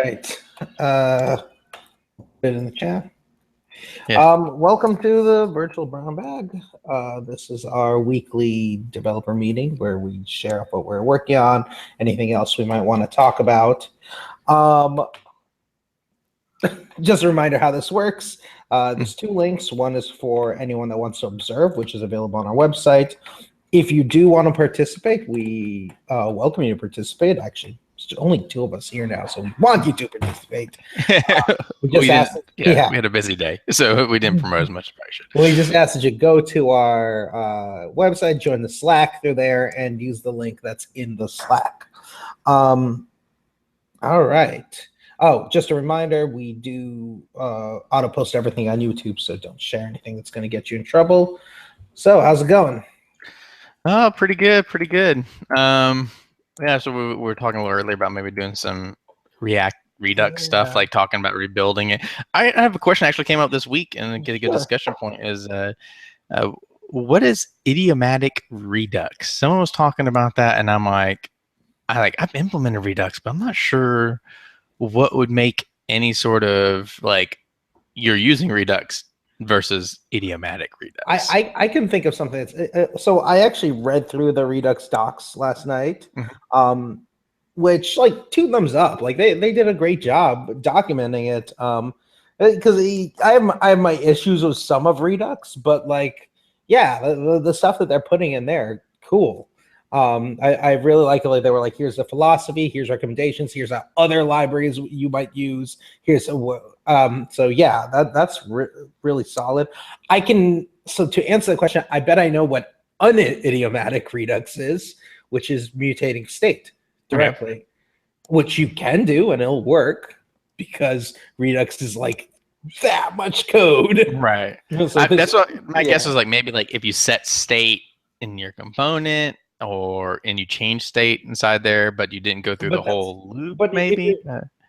right. Put it in the chat. Yeah. Welcome to the Virtual Brown Bag. This is our weekly developer meeting where we share what we're working on, anything else we might want to talk about. Just a reminder how this works. There's two links. One is for anyone that wants to observe, which is available on our website. If you do want to participate, we welcome you to participate. Actually, there's only two of us here now, so we want you to participate. We had a busy day, so we didn't promote as much as I should. We just asked that you go to our website, join the Slack through there, and use the link that's in the Slack. All right. Oh, just a reminder, we do auto-post everything on YouTube, so don't share anything that's going to get you in trouble. So how's it going? Oh, pretty good, pretty good. Yeah, so we were talking a little earlier about maybe doing some React Redux stuff, like talking about rebuilding it. I have a question actually came up this week, and get a good discussion point is, what is idiomatic Redux? Someone was talking about that, and I'm like, I've implemented Redux, but I'm not sure what would make any sort of like you're using Redux versus idiomatic Redux. I can think of something that's so I actually read through the Redux docs last night, which like 2 thumbs up. Like they did a great job documenting it. Because I have my issues with some of Redux, but like yeah, the stuff that they're putting in there, cool. I really like it. Like they were like, here's the philosophy, here's recommendations, here's other libraries you might use. Here's so yeah, that's really solid. So to answer the question, I bet I know what unidiomatic Redux is, which is mutating state directly, which you can do and it'll work because Redux is like that much code. Right. So that's what my guess is, like maybe like if you set state in your component and you change state inside there, but you didn't go through the whole loop, but maybe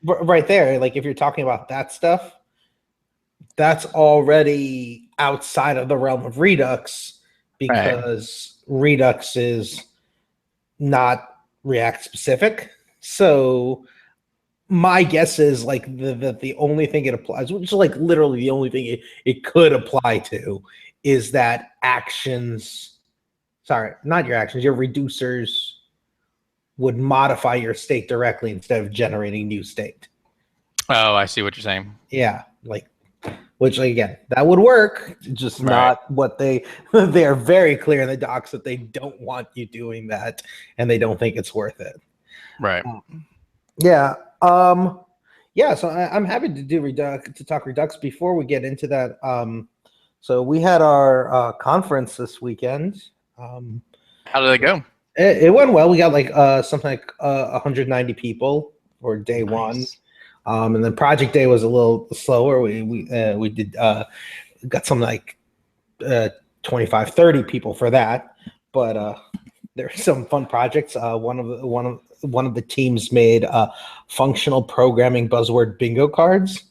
right there, like if you're talking about that stuff, that's already outside of the realm of Redux because Redux is not React specific. So my guess is like the only thing it applies, which is like literally the only thing it could apply to, is that actions. Sorry, not your actions, your reducers would modify your state directly instead of generating new state. Oh, I see what you're saying. Yeah, which again, that would work, just not what they're very clear in the docs that they don't want you doing that and they don't think it's worth it. Right. Yeah. Yeah, so I'm happy to talk Redux before we get into that. So we had our conference this weekend. How did it go? It went well. We got like something like 190 people for day one, and then project day was a little slower. We did got something like 25, 30 people for that, but there were some fun projects. One of the teams made functional programming buzzword bingo cards.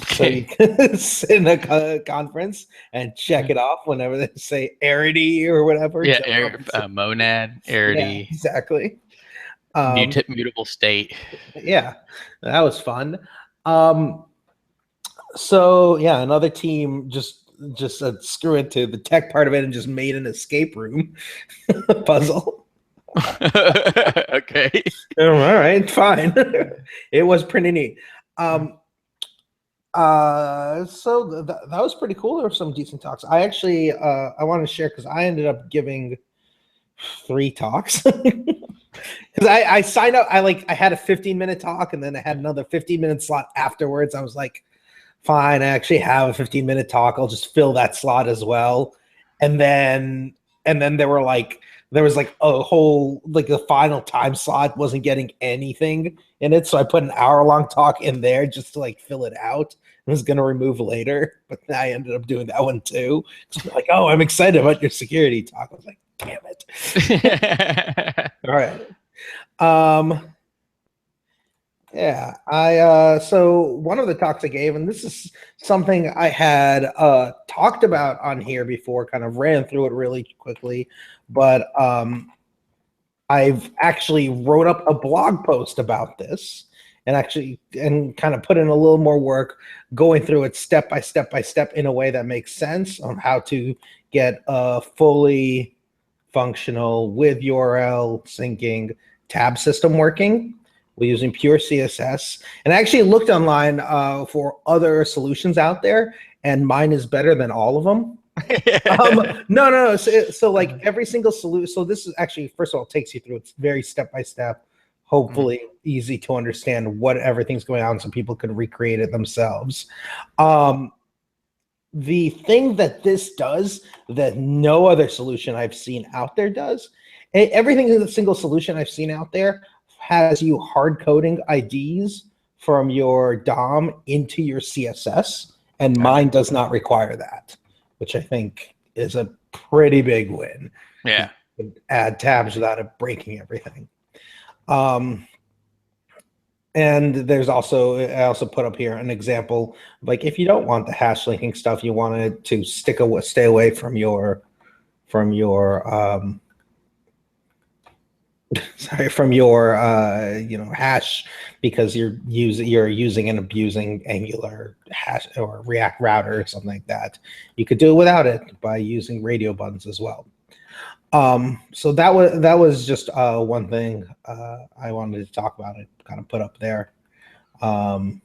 So you can sit in a conference and check it off whenever they say arity or whatever. Yeah, monad, arity. Yeah, exactly. Mutable state. Yeah, that was fun. So yeah, another team just said screw it to the tech part of it and just made an escape room puzzle. Okay. All right, fine. It was pretty neat. So that was pretty cool. There were some decent talks. I actually I want to share because I ended up giving 3 talks because I signed up. I had a 15-minute talk and then I had another 15-minute slot afterwards. I was like, fine, I actually have a 15-minute talk. I'll just fill that slot as well. And then there was like a whole, like the final time slot wasn't getting anything in it. So I put an hour-long talk in there just to like fill it out. I was going to remove later, but I ended up doing that one too. So like, oh, I'm excited about your security talk. I was like, damn it. All right. Yeah, so one of the talks I gave, and this is something I had talked about on here before, kind of ran through it really quickly, but I've actually wrote up a blog post about this, and kind of put in a little more work going through it step by step in a way that makes sense on how to get a fully functional with URL syncing tab system working. We're using pure CSS, and I actually looked online for other solutions out there, and mine is better than all of them. No. So like every single solution. So this is actually, first of all, it takes you through. It's very step by step, hopefully easy to understand what everything's going on, so people can recreate it themselves. The thing that this does that no other solution I've seen out there does, everything in the single solution I've seen out there has you hard coding IDs from your DOM into your CSS, and mine does not require that, which I think is a pretty big win. Yeah. You can add tabs without it breaking everything. And there's also, I also put up here an example, like if you don't want the hash linking stuff, you want it to stay away from your hash, because you're using and abusing Angular hash or React router or something like that. You could do it without it by using radio buttons as well. So that was just one thing I wanted to talk about. It kind of put up there. And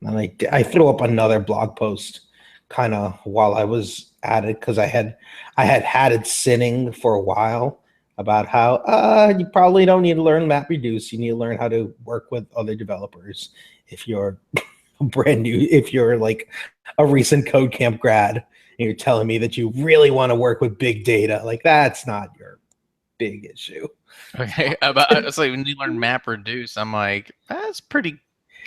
I threw up another blog post kind of while I was at it, because I had it sitting for a while about how you probably don't need to learn MapReduce. You need to learn how to work with other developers if you're brand new, if you're like a recent CodeCamp grad and you're telling me that you really want to work with big data. Like, that's not your big issue. Okay, so when you learn MapReduce, I'm like, that's pretty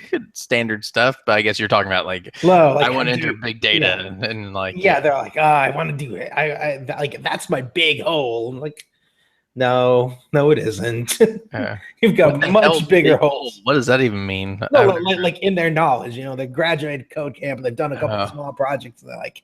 good standard stuff. But I guess you're talking about like, I want to enter big data, and like, they're like, I want to do it. I like, that's my big hole. I'm like, no, it isn't. You've got much bigger holes. What does that even mean? No, like in their knowledge, they graduated CodeCamp, they've done a couple of small projects, and they're like,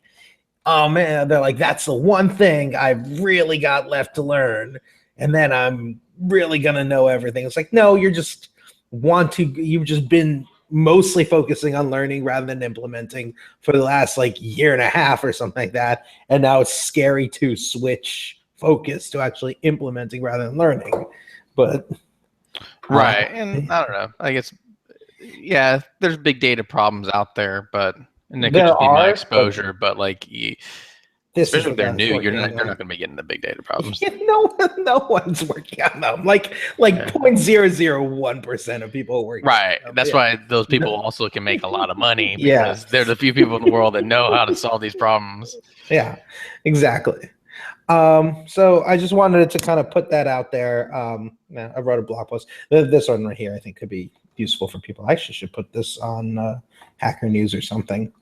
oh man, they're like, that's the one thing I've really got left to learn, and then I'm really gonna know everything. It's like, no, you've just been mostly focusing on learning rather than implementing for the last like year and a half or something like that, and now it's scary to switch focus to actually implementing rather than learning. But right, and I don't know, I guess, yeah, there's big data problems out there, but and it could just be my exposure, but like, especially if they're new, they're not going to be getting the big data problems. Yeah, no one's working on them. Like 0.001% of people are working. Right. That's why those people also can make a lot of money, because they're the few people in the world that know how to solve these problems. Yeah, exactly. So I just wanted to kind of put that out there. I wrote a blog post. This one right here, I think, could be useful for people. I actually should put this on Hacker News or something.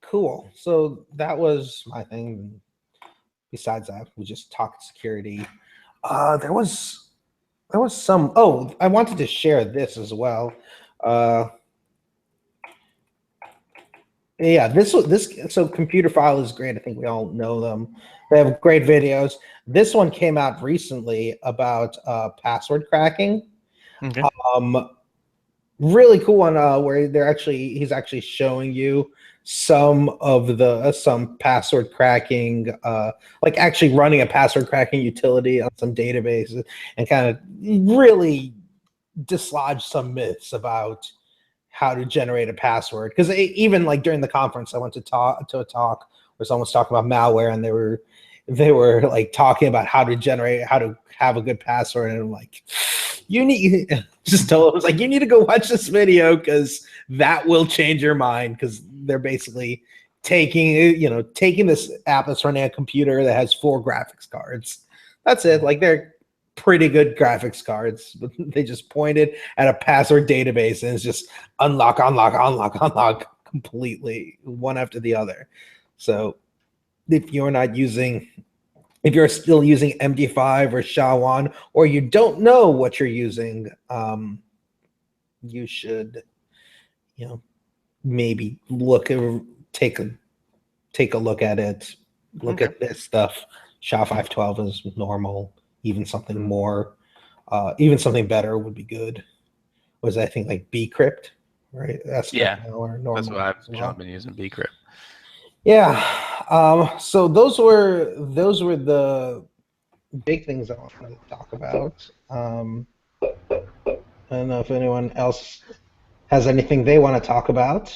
Cool. So that was my thing. Besides that, we just talked security. There was some. Oh, I wanted to share this as well. Yeah, so Computer File is great. I think we all know them. They have great videos. This one came out recently about password cracking. Okay. Really cool one where he's actually showing you some password cracking, like actually running a password cracking utility on some databases, and kind of really dislodge some myths about how to generate a password. Because even like during the conference, I went to a talk where someone was talking about malware, and they were like talking about how to have a good password, and I'm like, you need to go watch this video, because that will change your mind. Because they're basically taking this app that's running a computer that has 4 graphics cards. That's it. Like, they're pretty good graphics cards, but they just pointed at a password database, and it's just unlock completely, one after the other. So if you're still using MD5 or SHA-1, or you don't know what you're using, you should, maybe take a look at it. Look at this stuff. SHA-512 is normal. Even something more, even something better would be good. was, I think, like bcrypt, right? That's Yeah, or that's what normal I've as well. been using, bcrypt. Yeah. So those were the big things I wanted to talk about. I don't know if anyone else has anything they want to talk about.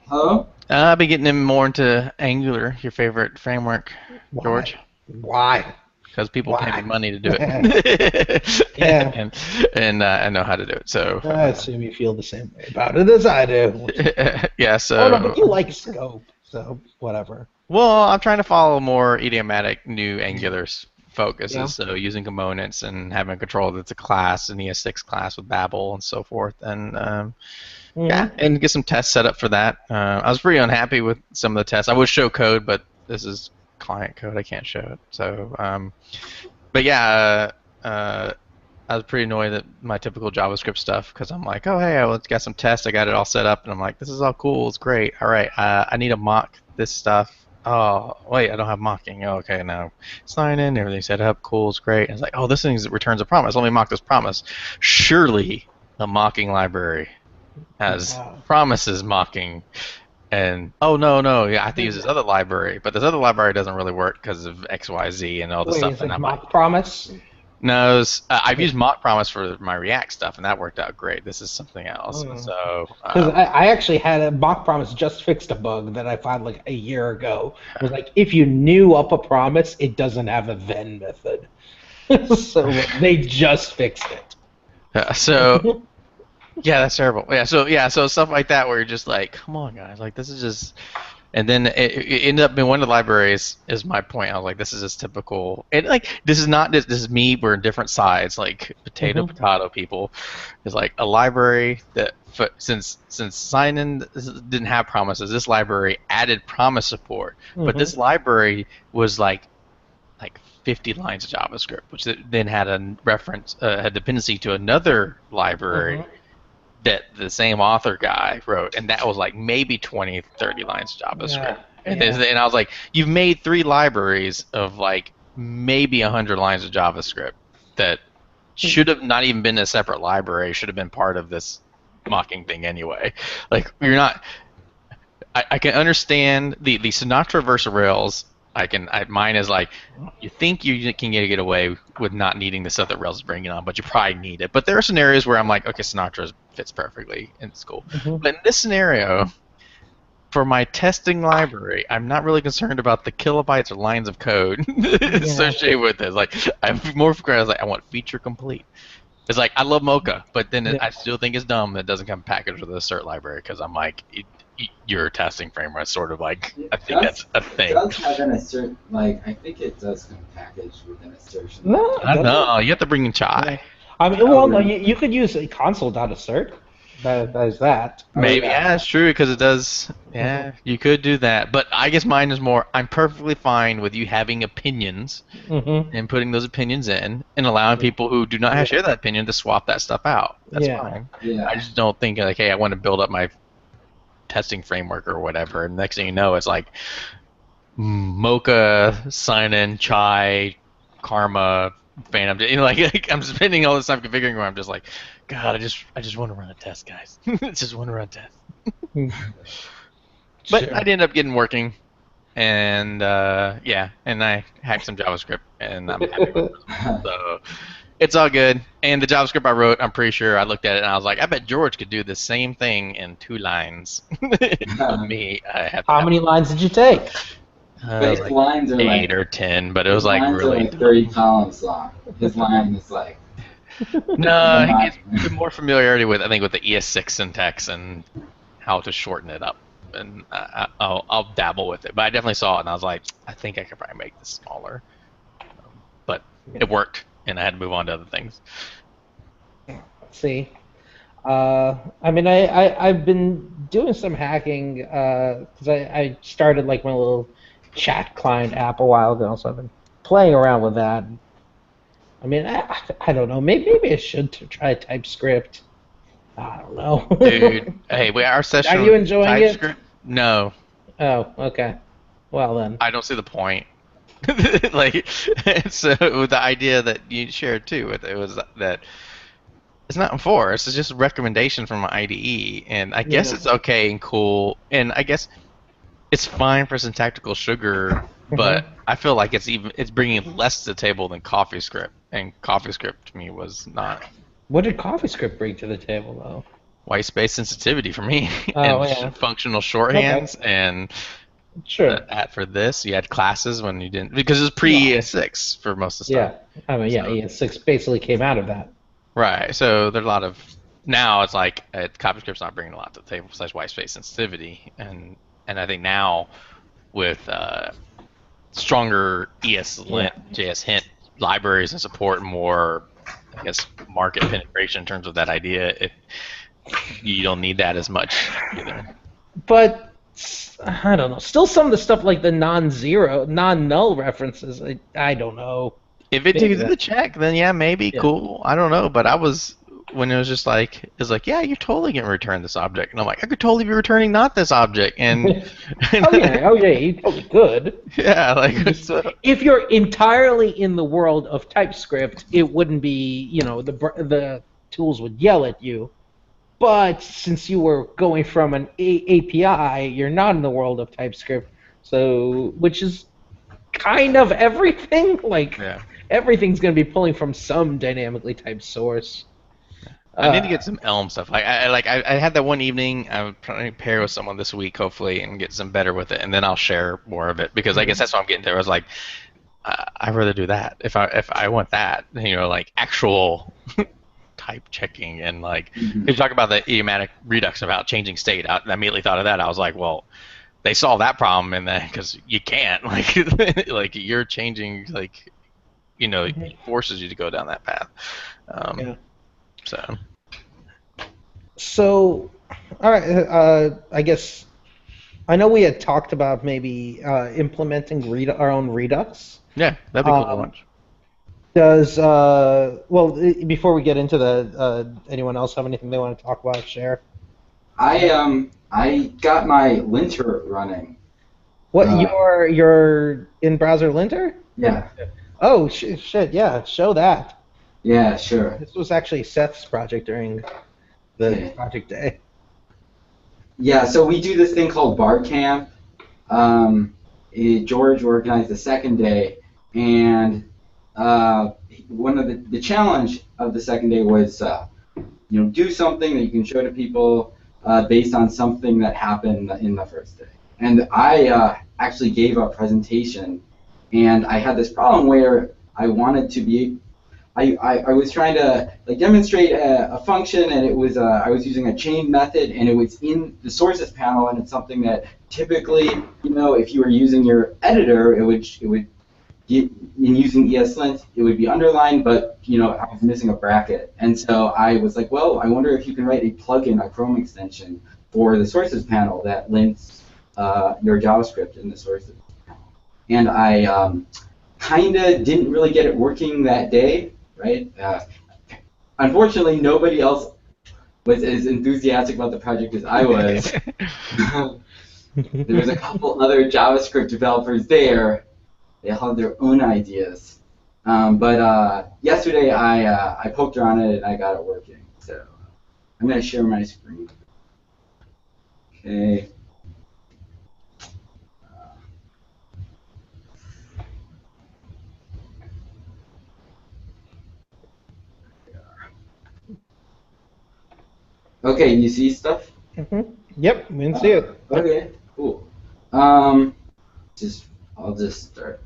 Hello? I've been getting more into Angular, your favorite framework, George. Why? Because people pay me money to do it. Yeah. and I know how to do it. So I assume you feel the same way about it as I do. yeah. So. Oh no, but you like scope, so whatever. Well, I'm trying to follow more idiomatic new Angular focuses, Yeah. so using components and having a control that's a class, an ES6 class with Babel and so forth, and yeah, and get some tests set up for that. I was pretty unhappy with some of the tests. I would show code, but this is client code. I can't show it. So, but yeah, I was pretty annoyed at my typical JavaScript stuff because I'm like, oh, hey, I got some tests. I got it all set up. And I'm like, this is all cool. It's great. All right, I need to mock this stuff. Oh, wait, I don't have mocking. Oh, okay, now sign in, everything set up. Cool, it's great. And it's like, oh, this thing returns a promise. Let me mock this promise. Surely a mocking library has promises mocking. And oh no, yeah, I have to use this other library, but this other library doesn't really work because of XYZ and all this stuff. Is it and mock promise? No, I've used mock promise for my React stuff, and that worked out great. This is something else. So because I actually had a mock promise just fixed a bug that I found like a year ago. It was like if you new up a promise, it doesn't have a then method. So they just fixed it. So yeah, that's terrible. So stuff like that where you're just like, come on, guys, like this is just. And then it ended up being one of the libraries is my point. I was like, this is just typical. And like, this is not this is me. We're in different sides, like potato people. It's like a library that since sign-in didn't have promises, this library added promise support. But this library was like 50 lines of JavaScript, which then had a reference, had dependency to another library. That the same author guy wrote, and that was like maybe 20, 30 lines of JavaScript. And I was like, you've made 3 libraries of like maybe 100 lines of JavaScript that should have not even been a separate library, should have been part of this mocking thing anyway. Like, you're not. I can understand the Sinatra versus Rails. Mine is like, you think you can get away with not needing the stuff that Rails is bringing on, but you probably need it. But there are scenarios where I'm like, okay, Sinatra fits perfectly in school. But in this scenario, for my testing library, I'm not really concerned about the kilobytes or lines of code associated with it. Like, I'm more concerned, I want feature complete. It's like, I love Mocha, but then I still think it's dumb that it doesn't come packaged with a cert library, because I'm like, your testing framework is sort of like, I think that's a thing. It does have an assert, like, I think it does come packaged with an assertion. No, I don't know. You have to bring in Chai. I mean, well, no, you could use a console.assert. That is that. Maybe, yeah, it's true, because it does. Yeah, you could do that. But I guess mine is more, I'm perfectly fine with you having opinions and putting those opinions in and allowing people who do not share that opinion to swap that stuff out. That's fine. Yeah. I just don't think, like, hey, I want to build up my testing framework or whatever, and next thing you know, it's like Mocha, sign-in, Chai, Karma, Phantom. You know, like I'm spending all this time configuring where I'm just like, God, I just want to run a test, guys. Just want to run a test. But I ended up getting working, and and I hacked some JavaScript, and I'm happy with it. So it's all good. And the JavaScript I wrote, I'm pretty sure I looked at it and I was like, I bet George could do the same thing in 2 lines. Me, how many lines did you take? His lines are 8 or 10, but it was like really. Lines are like 30 columns long. His line is like. No, he gets more familiarity with, I think, with the ES6 syntax and how to shorten it up. And I'll dabble with it. But I definitely saw it and I was like, I think I could probably make this smaller. But it worked, and I had to move on to other things. Let's see. I mean, I've been doing some hacking because I started like my little chat client app a while ago, so I've been playing around with that. I mean, I don't know. Maybe I should try TypeScript. I don't know. Dude, hey, our session. Are you enjoying TypeScript? it? No. Oh, okay. Well then. I don't see the point. Like, so with the idea that you shared too, it was that It's not enforced. It's just a recommendation from an IDE, and I guess it's okay and cool, and I guess it's fine for syntactical sugar, but I feel like it's bringing less to the table than CoffeeScript, and CoffeeScript to me was not. What did CoffeeScript bring to the table, though? White space sensitivity for me, Oh, and yeah. functional shorthands, and Sure. for this you had classes when you didn't, because it was pre-ES6 for most of the stuff. Yeah. I mean, yeah, So- ES6 basically came out of that. Right. So there's a lot of now it's like CoffeeScript's not bringing a lot to the table besides white space sensitivity, and I think now with stronger ESLint, JS hint libraries and support, more I guess market penetration in terms of that idea, you don't need that as much either. But I don't know. Still, some of the stuff like the non-null references, I don't know. If it Maybe did that- the check, then yeah, maybe cool. I don't know, but I was when it was just like it's like yeah, you're totally gonna return this object, and I'm like I could totally be returning not this object, and oh yeah, you totally could. yeah, like so, If you're entirely in the world of TypeScript, it wouldn't be, the tools would yell at you. But since you were going from an API, you're not in the world of TypeScript, so which is kind of everything. Like yeah. everything's going to be pulling from some dynamically typed source. I need to get some Elm stuff. I had that one evening. I'm trying to pair with someone this week, hopefully, and get some better with it, and then I'll share more of it because I guess that's what I'm getting to. I was like, I'd rather do that if I want that, like actual type checking and like if you talk about the idiomatic redux about changing state, I immediately thought of that. I was like, well, they solved that problem, and then because you can't like you're changing it forces you to go down that path. So, all right. I guess I know we had talked about maybe implementing our own Redux. Yeah, that'd be cool to watch. Before we get into anyone else have anything they want to talk about? Share. I got my linter running. What your in-browser linter? Yeah. Oh shit! Yeah, show that. Yeah, sure. This was actually Seth's project during the project day. Yeah, so we do this thing called Bar Camp. George organized the second day, and one of the challenge of the second day was do something that you can show to people based on something that happened in the first day. And I actually gave a presentation, and I had this problem where I wanted to be. I was trying to demonstrate a function, and it was I was using a chain method, and it was in the sources panel, and it's something that typically if you were using your editor, it would in using ESLint it would be underlined, but I was missing a bracket, and so I was like, well, I wonder if you can write a plugin, a Chrome extension for the sources panel that links your JavaScript in the sources panel, and I kind of didn't really get it working that day. Right. Unfortunately, nobody else was as enthusiastic about the project as I was. There was a couple other JavaScript developers there. They all had their own ideas. But yesterday I poked around it and I got it working. So I'm going to share my screen. Okay. Okay, you see stuff? Mm-hmm. Yep, we can see it. Okay, cool. I'll just start.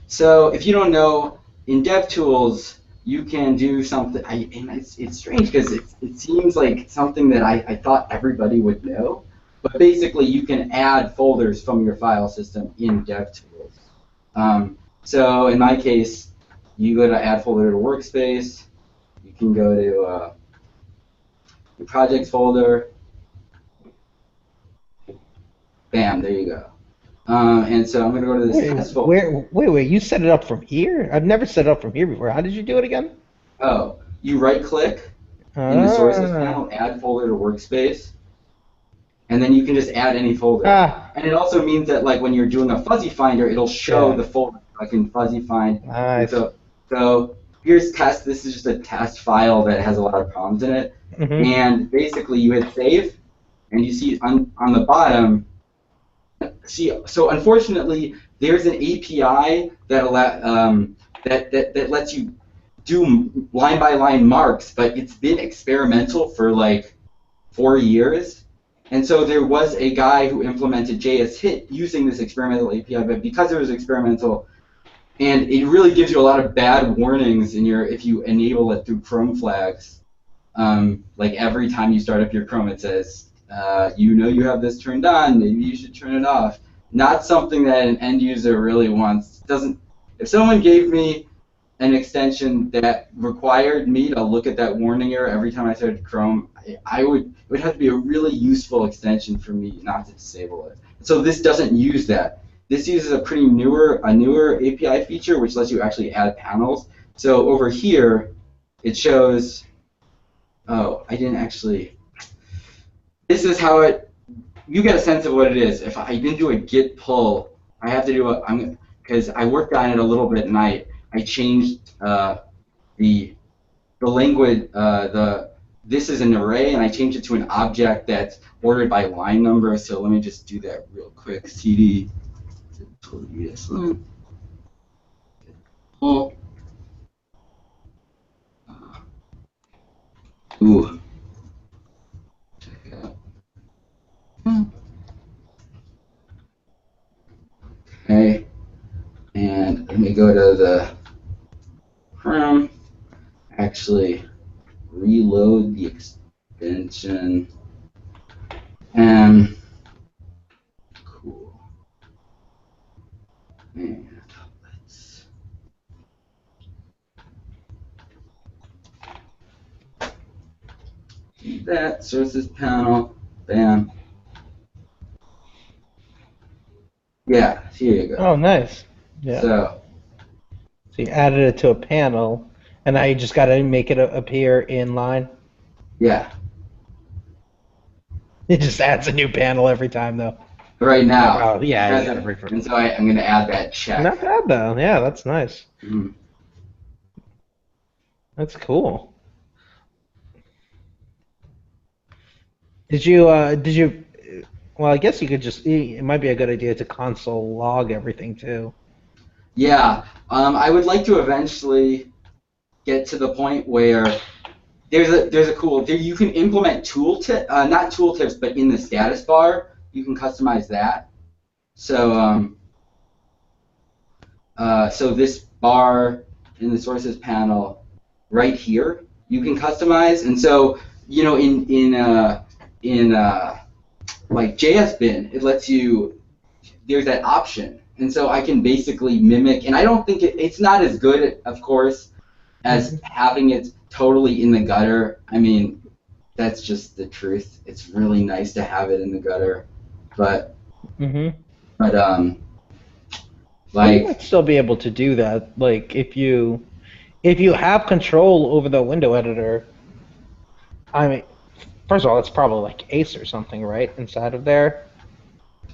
So if you don't know, in DevTools you can do something, and it's strange because it seems like something that I thought everybody would know, but basically you can add folders from your file system in DevTools. So in my case, you go to add folder to workspace, you can go to your projects folder, bam, there you go. And so I'm going to go to this test folder. Wait, you set it up from here? I've never set it up from here before. How did you do it again? Oh, you right-click in the sources panel, add folder to workspace, and then you can just add any folder. And it also means that when you're doing a fuzzy finder, it'll show the folder I can fuzzy find. Nice. So here's test. This is just a test file that has a lot of problems in it. Mm-hmm. And basically, you hit save, and you see on the bottom. So unfortunately, there's an API that that lets you do line by line marks, but it's been experimental for like 4 years. And so there was a guy who implemented JS-Hit using this experimental API, but because it was experimental, and it really gives you a lot of bad warnings if you enable it through Chrome flags. Like every time you start up your Chrome, it says, you have this turned on, maybe you should turn it off. Not something that an end user really wants. If someone gave me an extension that required me to look at that warning error every time I started Chrome, it would have to be a really useful extension for me not to disable it. So this doesn't use that. This uses a newer API feature which lets you actually add panels. So over here, it shows. Oh, I didn't actually. This is how you get a sense of what it is. If I didn't do a git pull, I have to do because I worked on it a little bit and I changed the language, this is an array, and I changed it to an object that's ordered by line number. So let me just do that real quick. CD pull. Ooh. Check it out. Okay. And let me go to the Chrome. Actually reload the extension. And cool. And let's do that. Sources panel. Bam. Yeah, here you go. Oh, nice. Yeah. So you added it to a panel, and now you just got to make it appear in line. yeah. It just adds a new panel every time, though. Right now. Oh, yeah. And so I'm going to add that check. Not bad, though. Yeah, that's nice. Mhm. That's cool. Did you? Well, I guess you could just. It might be a good idea to console log everything too. Yeah, I would like to eventually get to the point where there's a cool. You can implement not tooltips, but in the status bar, you can customize that. So so this bar in the sources panel right here, you can customize, and so in like JSBin, it lets you. There's that option. And so I can basically mimic, and I don't think it's not as good, of course, as having it totally in the gutter. I mean, that's just the truth. It's really nice to have it in the gutter, but You might still be able to do that. Like if you have control over the window editor. I mean, first of all, it's probably like Ace or something, right, inside of there.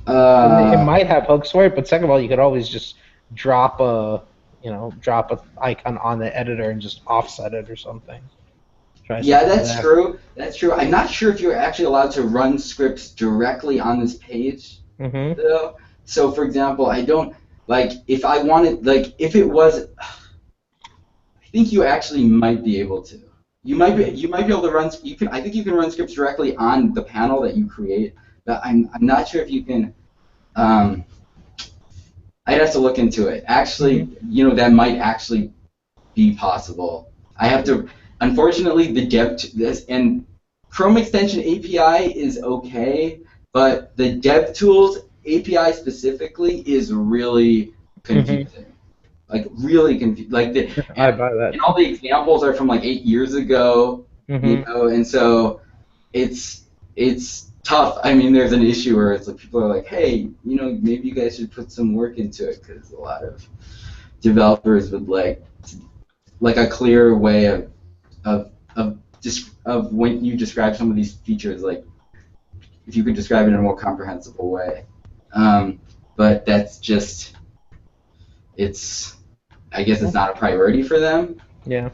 It might have hooks for it, but second of all, you could always just drop a icon on the editor and just offset it or something. Yeah, that's true. That's true. I'm not sure if you're actually allowed to run scripts directly on this page, though. So, for example, I don't if I wanted if it was. I think you actually might be able to. You might be able to run. I think you can run scripts directly on the panel that you create. But I'm not sure if you can. I'd have to look into it. Actually, that might actually be possible. I have to. Unfortunately, and Chrome Extension API is okay, but the DevTools API specifically is really confusing. Like really confusing. I buy that. And all the examples are from like 8 years ago. And so it's tough. I mean, there's an issue where it's like people are like, hey, maybe you guys should put some work into it, because a lot of developers would like a clear way of when you describe some of these features, like if you could describe it in a more comprehensible way. But that's just I guess it's not a priority for them. Yeah.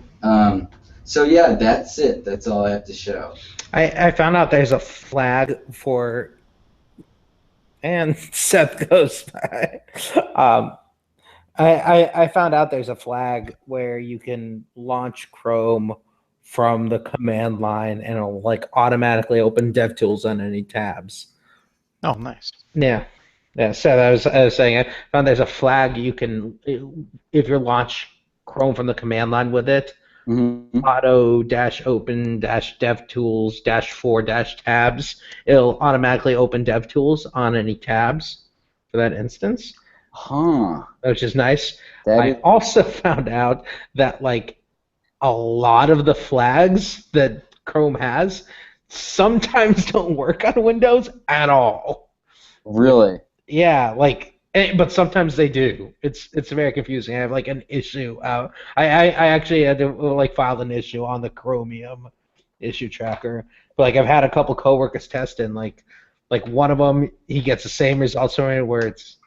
So yeah, that's it. That's all I have to show. I found out there's a flag for, and Seth goes by. I found out there's a flag where you can launch Chrome from the command line and it'll like automatically open DevTools on any tabs. Oh, nice. Yeah. Yeah, so I was saying I found there's a flag you can, if you launch Chrome from the command line with it, auto-open-devtools-4-tabs, it'll automatically open DevTools on any tabs for that instance. Huh. Which is nice. That I also found out that like a lot of the flags that Chrome has sometimes don't work on Windows at all. Really? Yeah, like, but sometimes they do. It's very confusing. I have like an issue. I actually had to like file an issue on the Chromium issue tracker. But like I've had a couple coworkers test and like one of them he gets the same results from it where it's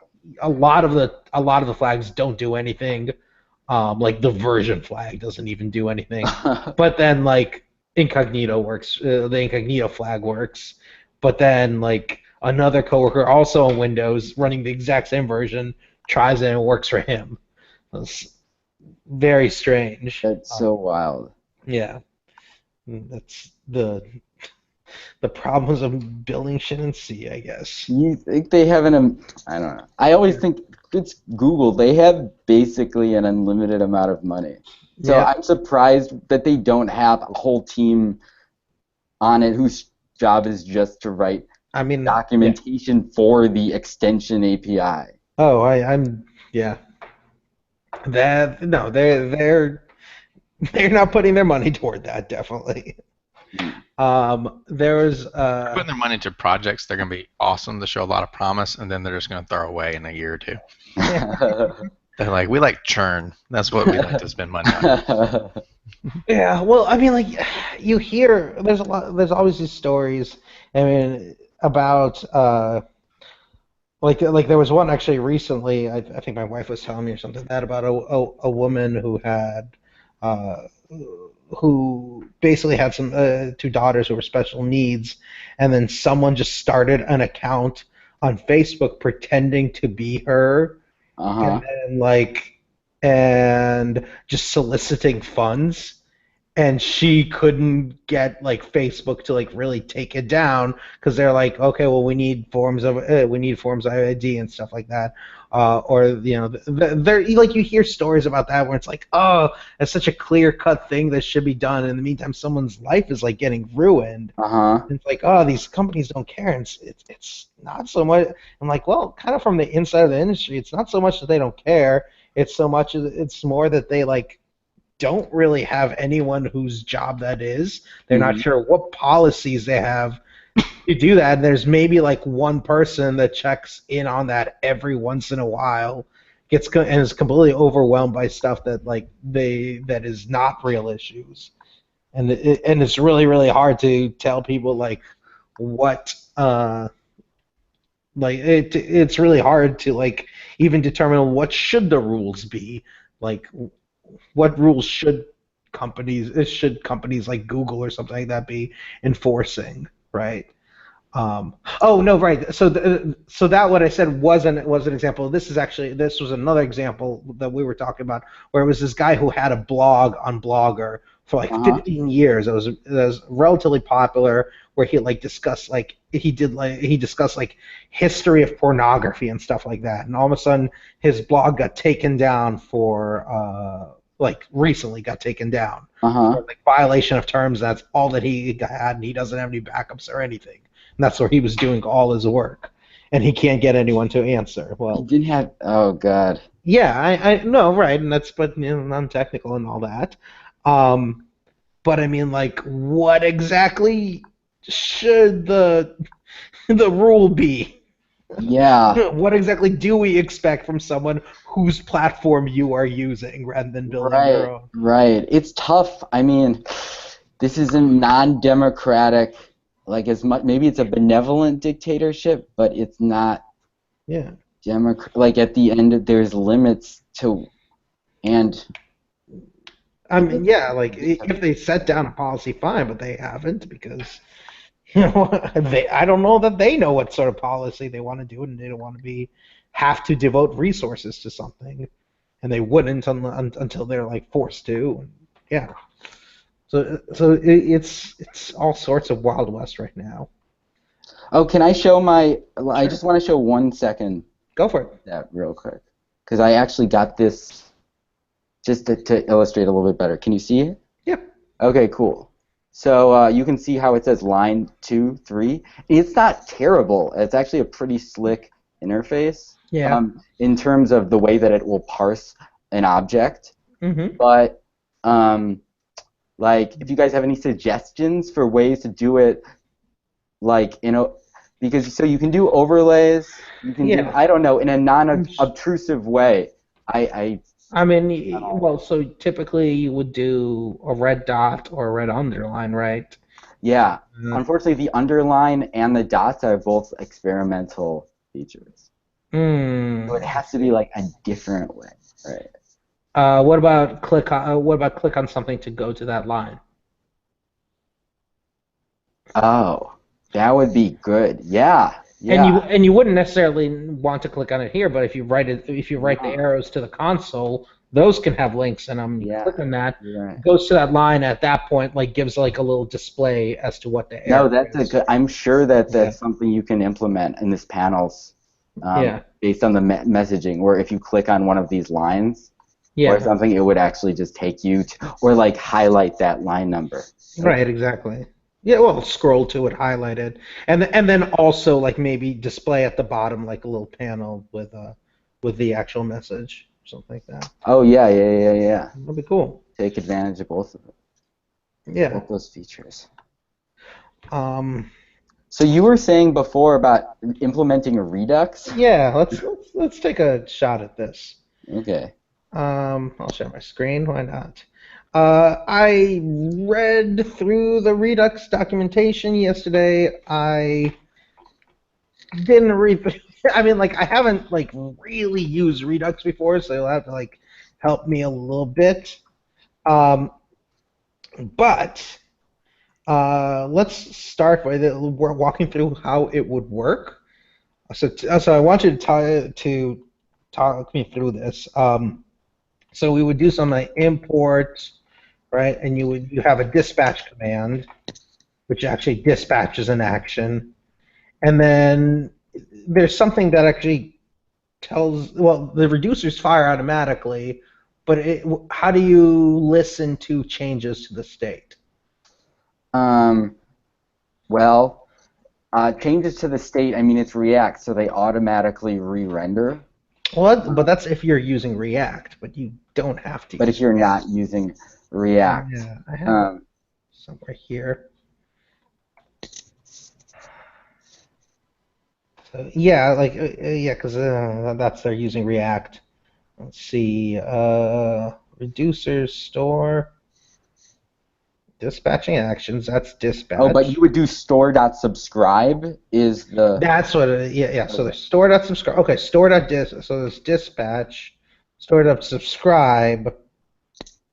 a lot of the flags don't do anything. Like the version flag doesn't even do anything. But then like incognito works. The incognito flag works. But then like another coworker also on Windows running the exact same version tries it and it works for him. It's very strange. That's so wild. Yeah. That's the problems of building shit in C, I guess. You think they have I don't know. I always think it's Google. They have basically an unlimited amount of money. So Yeah. I'm surprised that they don't have a whole team on it whose job is just to write I mean, documentation for the extension API. Oh, I'm yeah. That no, they're not putting their money toward that, definitely. There was Putting their money into projects, they're going to be awesome. They show a lot of promise, and then they're just going to throw away in a year or two. They're like, we like churn. That's what we like to spend money on. Yeah, well, I mean, like you hear there's always these stories. I mean, about like there was one actually recently. I think my wife was telling me or something that about a woman who had who basically had some two daughters who were special needs, and then someone just started an account on Facebook pretending to be her, and then and just soliciting funds. And she couldn't get like Facebook to like really take it down because they're like, okay, well we need forms of ID and stuff like that, or you know, they're like you hear stories about that where it's like, oh, that's such a clear-cut thing that should be done. And in the meantime, someone's life is like getting ruined. And it's like, oh, these companies don't care. And it's not so much. I'm like, well, kind of from the inside of the industry, it's not so much that they don't care. It's more that they like don't really have anyone whose job that is. They're not sure what policies they have to do that. And there's maybe like one person that checks in on that every once in a while, and is completely overwhelmed by stuff that that is not real issues. And it's really, really hard to tell people like what it's really hard to like even determine what should the rules be, like what rules should companies like Google or something like that be enforcing, right? Oh no, right. So that what I said was an example. This was another example that we were talking about where it was this guy who had a blog on Blogger for like 15 years. It was relatively popular, where he discussed history of pornography and stuff like that. And all of a sudden his blog got taken down for recently got taken down for violation of terms. That's all that he had, and he doesn't have any backups or anything. And that's where he was doing all his work, and he can't get anyone to answer. Well, he didn't have. Oh God. Yeah, I know, right? And but non-technical and all that. But I mean, like, what exactly should the rule be? Yeah. What exactly do we expect from someone whose platform you are using rather than building your own? Right. It's tough. I mean, this is a non-democratic, like as much. Maybe it's a benevolent dictatorship, but it's not. Yeah. like at the end, there's limits to, and I mean, yeah, like if they set down a policy, fine, but they haven't because I don't know that they know what sort of policy they want to do, and they don't want to have to devote resources to something, and they wouldn't until they're like forced to. Yeah. So it's all sorts of Wild West right now. oh, can I show my? I Sure. just want to show 1 second Go for it. that real quick because I actually got this just to illustrate a little bit better. Can you see it? Yep. Okay, cool. So you can see how it says line 2, 3. It's not terrible. It's actually a pretty slick interface. Yeah. In terms of the way that it will parse an object. Mm-hmm. But like, if you guys have any suggestions for ways to do it, like because so you can do overlays. You can do, I don't know, in a non-obtrusive way. I mean, well, so typically you would do a red dot or a red underline, right? Yeah. Unfortunately, the underline and the dots are both experimental features. So it has to be like a different way, right? What about click on something to go to that line? Oh, that would be good. Yeah. Yeah. And you wouldn't necessarily want to click on it here, but if you write the arrows to the console, those can have links, and I'm clicking that. Right. Goes to that line at that point, like gives like a little display as to what the arrow No, that's is. a good. I'm sure that's something you can implement in this panels, based on the messaging. Where if you click on one of these lines or something, it would actually just take you to, or like highlight that line number. Right. Exactly. Yeah, well, scroll to it, highlight it, and then also like maybe display at the bottom like a little panel with the actual message, something like that. Oh yeah. That'd be cool. Take advantage of both of them. Yeah. Both those features. So you were saying before about implementing a Redux? Yeah, let's take a shot at this. Okay. I'll share my screen. Why not? I read through the Redux documentation yesterday. I didn't read. I mean, like I haven't like really used Redux before, so you'll have to like help me a little bit. But let's start by we're walking through how it would work. So I want you to talk me through this. So we would do something like import, right? And you have a dispatch command, which actually dispatches an action, and then there's something that actually tells. Well, the reducers fire automatically, but how do you listen to changes to the state? Well, changes to the state. I mean, it's React, so they automatically re-render. Well, but that's if you're using React, but you don't have to. But if you're not using React, yeah, I have it somewhere here. So yeah, like because that's they're using React. Let's see, reducers store. Dispatching actions, that's dispatch. Oh, but you would do store.subscribe is the... That's what yeah. So there's store.subscribe. Okay, store.dis. So there's dispatch, store.subscribe,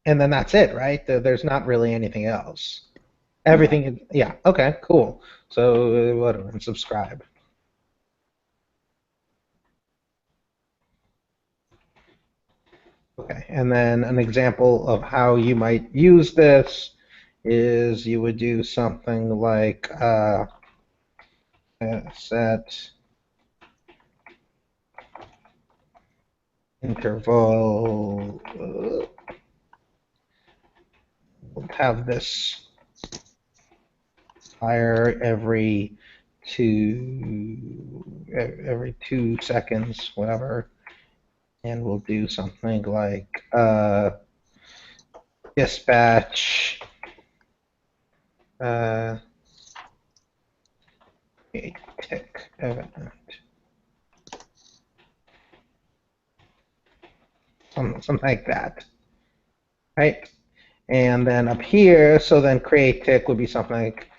and then that's it, right? There's not really anything else. Everything, yeah. Okay, cool. So whatever, and subscribe. Okay, and then an example of how you might use this is you would do something like set interval. We'll have this fire every 2 seconds, whatever, and we'll do something like dispatch. A tick event. Something like that, right? And then up here, so then create tick would be something like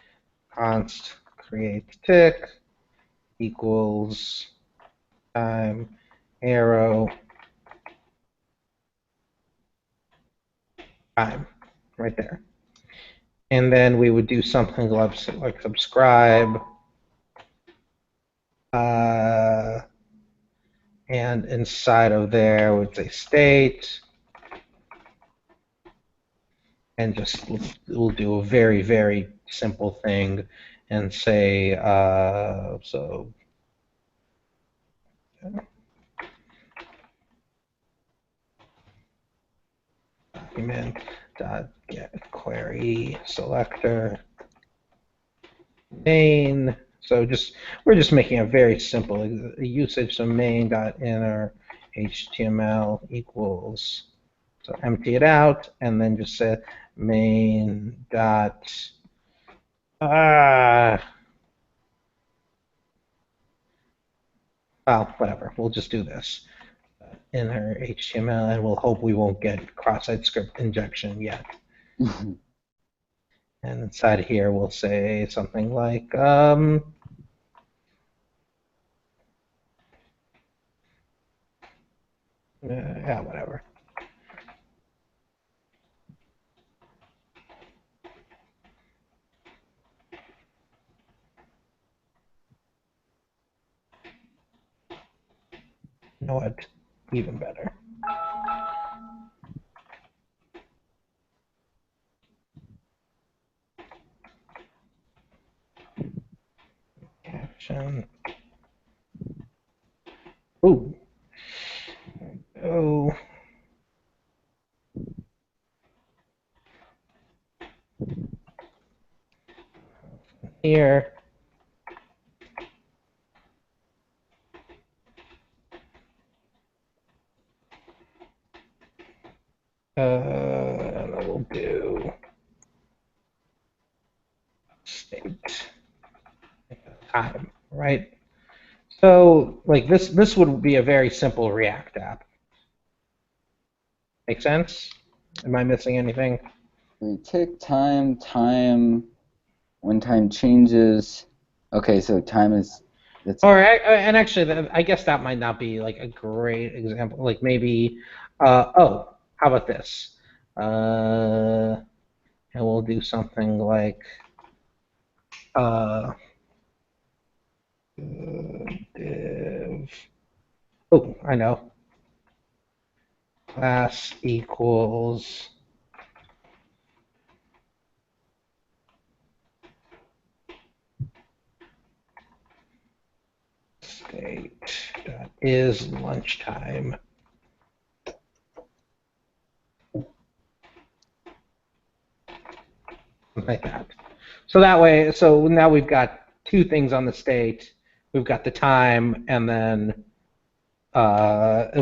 const create tick equals time arrow time right there. And then we would do something like subscribe. And inside of there would say state. And just we'll do a very, very simple thing and say, so. Document dot get query selector main. So we're just making a very simple usage. So main dot inner HTML equals. So empty it out and then just say main dot well, whatever. We'll just do this. Inner HTML, and we'll hope we won't get cross-site script injection yet. And inside here, we'll say something like, yeah, whatever. You know what? Even better. Caption. Ooh. Oh. Here. And we'll do state time, right? So, like this would be a very simple React app. Make sense? Am I missing anything? Tick time, when time changes. Okay, so time is. All right, and actually, I guess that might not be like a great example. Like maybe, oh, how about this? And we'll do something like div. Oh, I know. Class equals state dot is lunchtime. Like that. So that way, so now we've got two things on the state. We've got the time, and then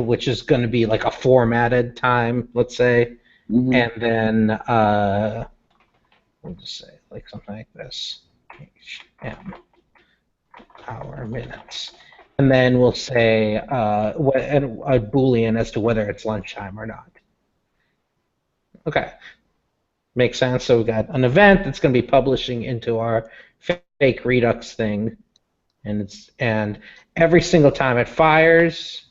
which is going to be like a formatted time, let's say, and then we'll just say like something like this, HM hour minutes, and then we'll say a Boolean as to whether it's lunchtime or not. Okay. Makes sense. So we've got an event that's going to be publishing into our fake Redux thing, and every single time it fires,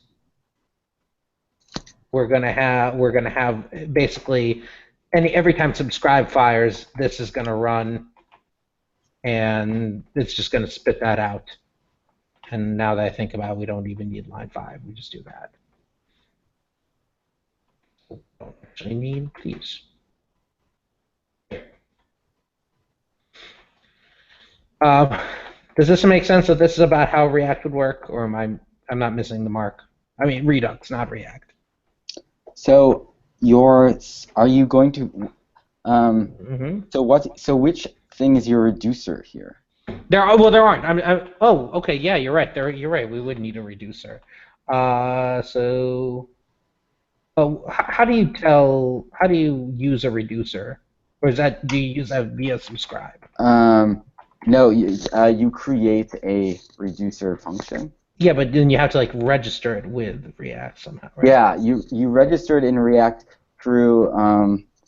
we're going to have basically every time subscribe fires, this is going to run, and it's just going to spit that out. And now that I think about it, we don't even need line 5. We just do that. We don't actually need these. Does this make sense that this is about how React would work, or I'm not missing the mark? I mean Redux, not React. So are you going to so which thing is your reducer here? There aren't. Oh, okay, yeah, you're right. You're right. We would need a reducer. So how do you use a reducer, or do you use that via subscribe? No, you create a reducer function. Yeah, but then you have to like register it with React somehow, right? Yeah, you register it in React through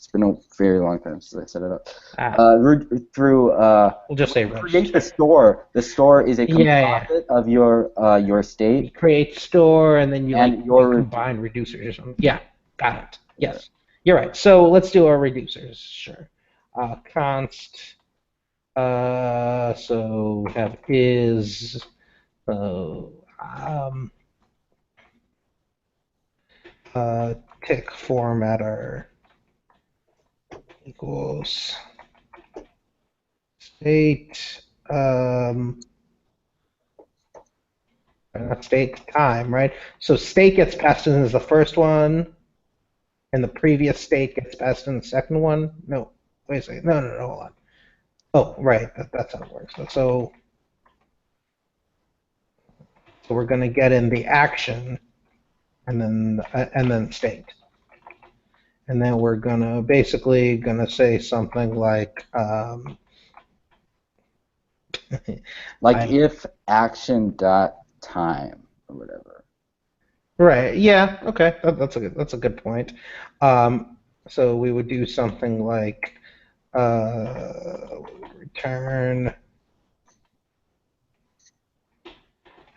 It's been a very long time since I set it up. We'll just say create the store. The store is a composite of your state. You create store, and then you combine reducers or something. Yeah, got it. Yes, you're right. So let's do our reducers. Sure. Const. So we have is. Tick formatter equals state. Not state, time, right? So state gets passed in as the first one, and the previous state gets passed in the second one. No, wait a second. No, hold on. Oh, right. That's how it works. So we're going to get in the action, and then state, and then we're basically gonna say something like like if action dot time or whatever. Right. Yeah. Okay. That's a good point. So we would do something like return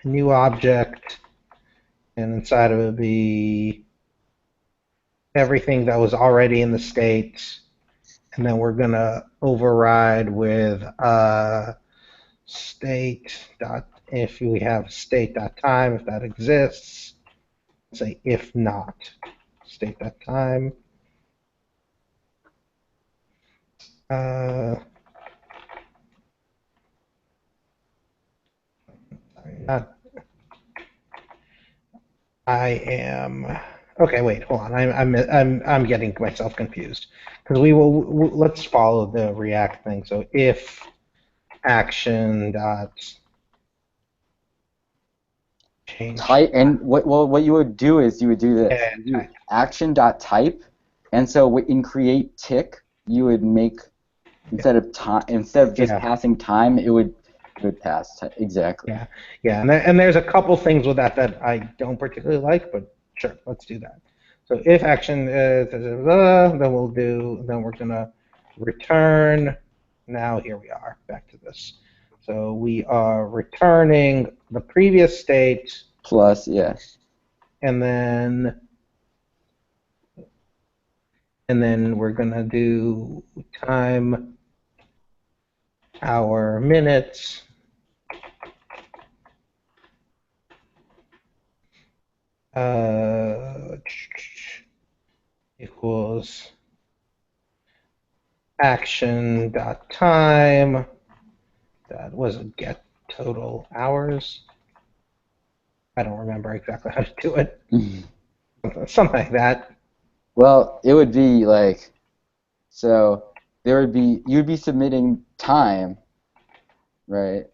a new object, and inside of it would be everything that was already in the state, and then we're gonna override with state dot if we have state dot time if that exists. Say if not, state dot time. I am okay. Wait, hold on. I'm getting myself confused because let's follow the React thing. So if action dot change type, and what you would do is you would do this. You do action dot type, and so in create tick you would make instead of just passing time it would pass exactly. Yeah, and there's a couple things with that I don't particularly like, but sure, let's do that. So if action then we're gonna return. Now here we are back to this. So we are returning the previous state plus and then we're gonna do time, hour, minutes. Equals action dot time. That was a get total hours. I don't remember exactly how to do it. Something like that. Well, it would be like, so you'd be submitting time, right?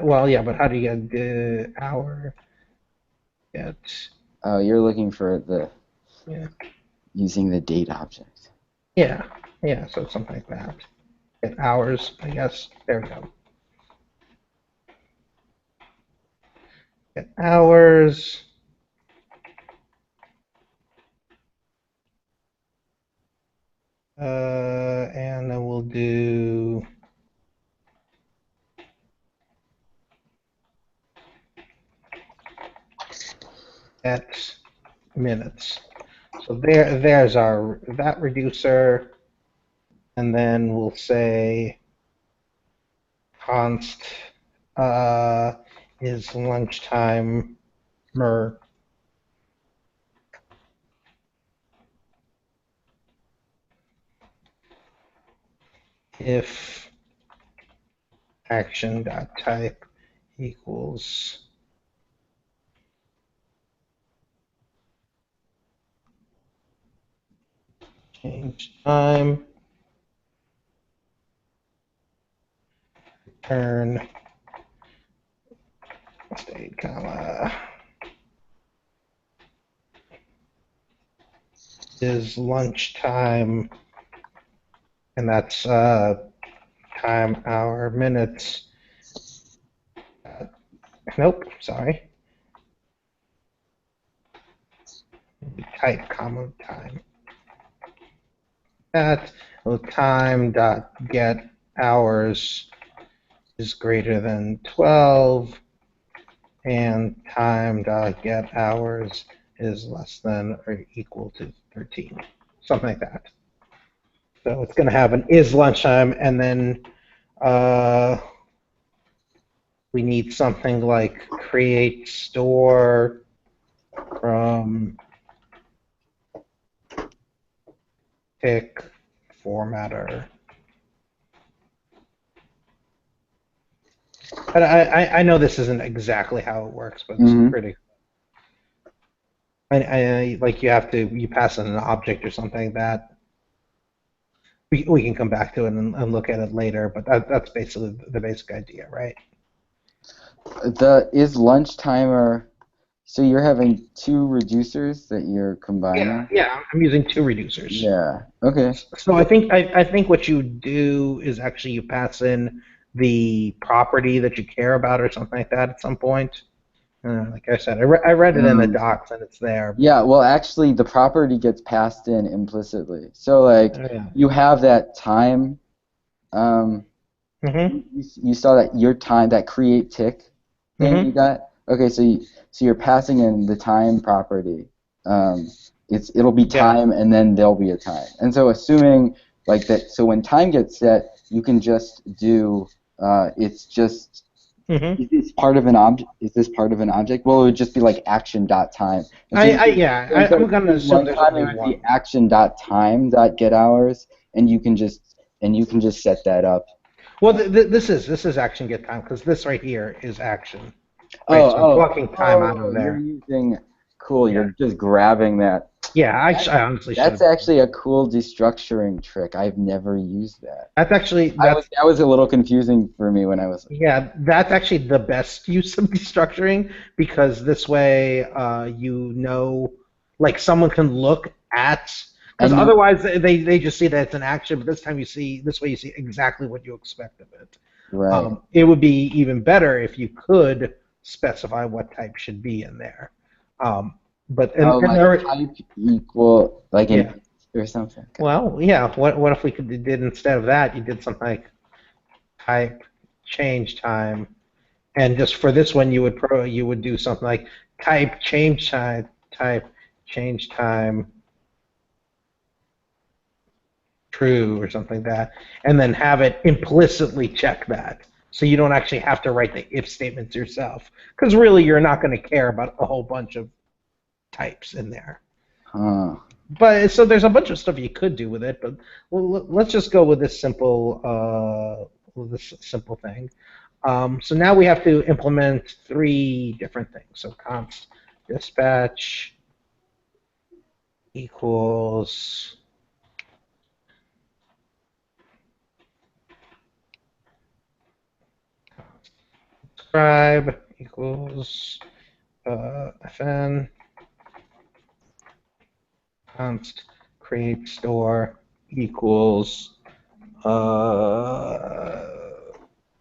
Well, yeah, but how do you get the hour? Oh, you're looking for using the date object. Yeah, so something like that. Get hours, I guess. There we go. Get hours. And then we'll do at minutes. So there's that reducer, and then we'll say const is lunchtime if action dot type equals change time, return state comma is lunchtime, and that's time, hour, minutes. Nope, sorry. type comma time. At time dot get hours is greater than 12, and time dot get hours is less than or equal to 13, something like that. So it's going to have an is lunchtime, and then we need something like create store from pick formatter. But I know this isn't exactly how it works, but it's pretty. I like you pass in an object or something that we can come back to it and look at it later, but that's basically the basic idea, right? The is lunch timer. So you're having two reducers that you're combining? Yeah, I'm using two reducers. Yeah. Okay. So I think what you do is actually you pass in the property that you care about or something like that at some point. Like I said, I read it in the docs and it's there. Yeah, well, actually, the property gets passed in implicitly. So, like, you have that time. You saw that your time, that create tick thing you got. Okay, so you're passing in the time property. It'll be time, and then there'll be a time. And so, assuming like that, so when time gets set, you can just do. It's just. Is this part of an object? Is this part of an object? Well, it would just be like action.time. So I'm gonna assume there's only one. The action.time.getHours, and you can just set that up. Well, this is action get time because this right here is action. Right? So I'm blocking time out of there. You're using cool. You're just grabbing that. Yeah, I honestly. That's actually a cool destructuring trick. I've never used that. That was a little confusing for me when I was. Yeah, that's actually the best use of destructuring because this way, like someone can look at. Because otherwise, they just see that it's an action, but this way you see exactly what you expect of it. Right. It would be even better if you could specify what type should be in there. But type equal or something. Well, yeah. What if we did instead of that, you did something like type change time, and just for this one you would do something like type change time true or something like that, and then have it implicitly check that. So you don't actually have to write the if statements yourself, because really you're not going to care about a whole bunch of types in there. But so there's a bunch of stuff you could do with it, but let's just go with this simple thing. So now we have to implement three different things. So const dispatch equals subscribe equals fn const create store equals